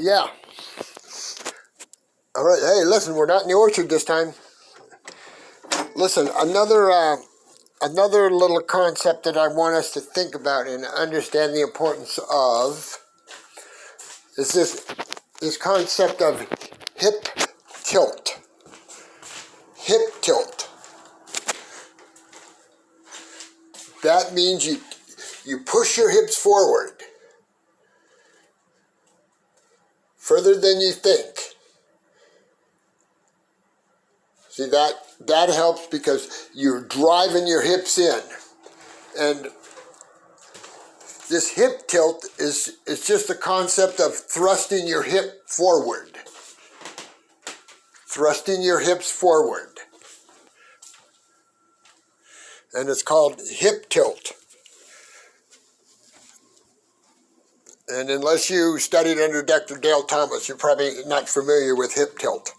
Yeah. All right. Hey, listen, we're not in the orchard this time. Listen, another little concept that I want us to think about and understand the importance of is this concept of hip tilt. Hip tilt. That means you push your hips forward further than you think. See, that helps because you're driving your hips in. And this hip tilt is just the concept of thrusting your hip forward. Thrusting your hips forward. And it's called hip tilt. And unless you studied under Dr. Dale Thomas, you're probably not familiar with hip tilt.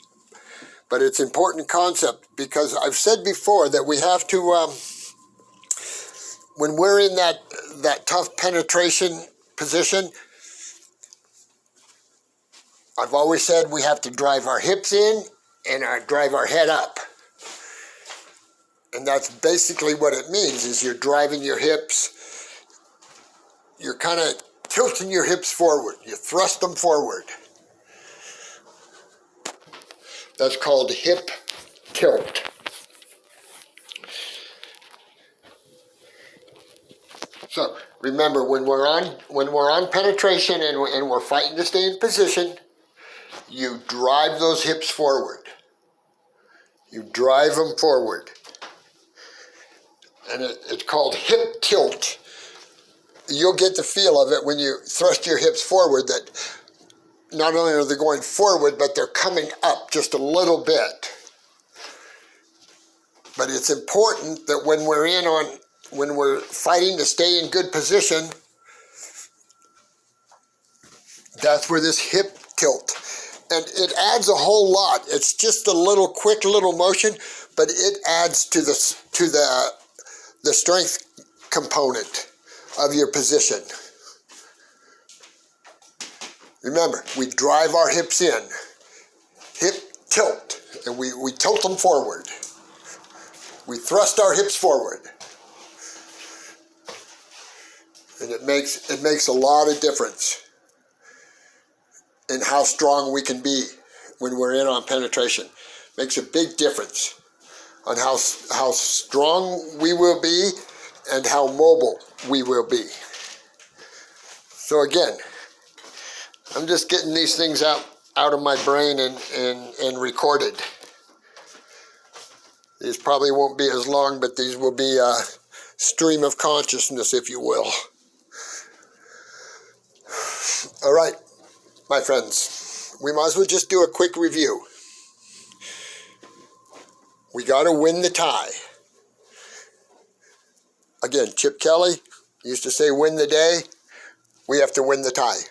But it's an important concept because I've said before that we have to, when we're in that tough penetration position, I've always said we have to drive our hips in and drive our head up. And that's basically what it means, is you're driving your hips, you're kind of tilting your hips forward, you thrust them forward. That's called hip tilt. So remember, when we're on penetration and we're fighting to stay in position, you drive those hips forward. You drive them forward. And it's called hip tilt. You'll get the feel of it when you thrust your hips forward, that not only are they going forward, but they're coming up just a little bit. But it's important that when we're fighting to stay in good position, that's where this hip tilt. And it adds a whole lot. It's just a quick little motion, but it adds to the strength component of your position. Remember, we drive our hips in, hip tilt, and we tilt them forward. We thrust our hips forward. And it makes a lot of difference in how strong we can be when we're in on penetration. Makes a big difference on how strong we will be and how mobile we will be. So again, I'm just getting these things out of my brain and recorded. These probably won't be as long, but these will be a stream of consciousness, if you will. All right, my friends, we might as well just do a quick review. We got to win the tie. Again, Chip Kelly used to say, win the day. We have to win the tie.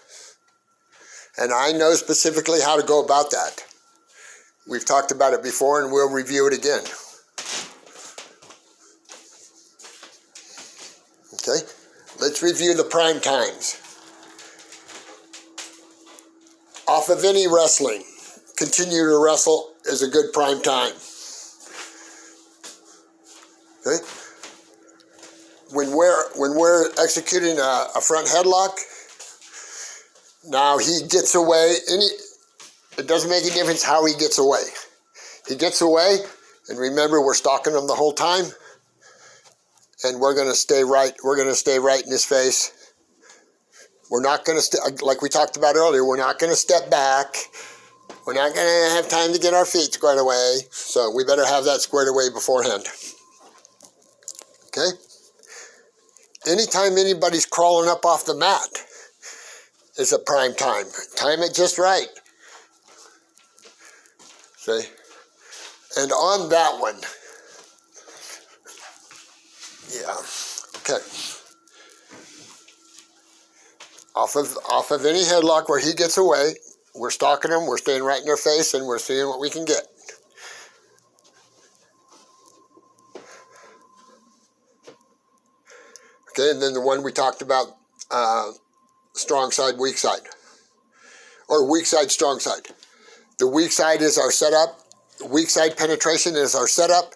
And I know specifically how to go about that. We've talked about it before, and we'll review it again. Okay, let's review the prime times. Off of any wrestling, continue to wrestle is a good prime time. Okay, when we're executing a front headlock, now he gets away. It doesn't make a difference how he gets away. He gets away, and remember, we're stalking him the whole time, and we're going to stay right. We're going to stay right in his face. We're not going to, like we talked about earlier, we're not going to step back. We're not going to have time to get our feet squared away. So we better have that squared away beforehand. Okay? Anytime anybody's crawling up off the mat is a prime time. Time it just right. See? And on that one, yeah, okay. Off of any headlock where he gets away, we're stalking him, we're staying right in their face, and we're seeing what we can get. Okay, and then the one we talked about, strong side, weak side. or weak side, strong side. The weak side is our setup. The weak side penetration is our setup.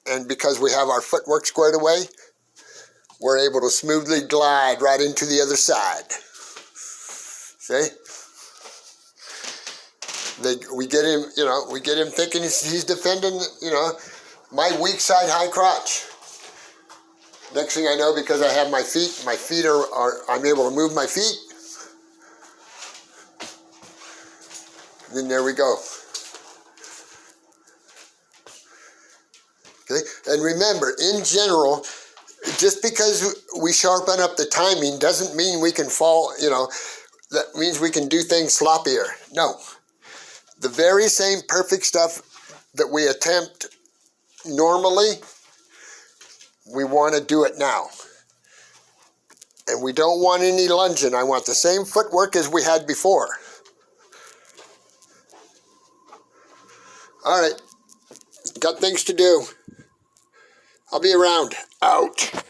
And because we have our footwork squared away, we're able to smoothly glide right into the other side. See? We get him, we get him thinking he's defending, my weak side high crotch. Next thing I know, because I have my feet are I'm able to move my feet. And then there we go. Okay, and remember, in general, just because we sharpen up the timing doesn't mean we can fall, that means we can do things sloppier. No. The very same perfect stuff that we attempt normally, we want to do it now. And we don't want any lunging. I want the same footwork as we had before. All right, got things to do. I'll be around. Out.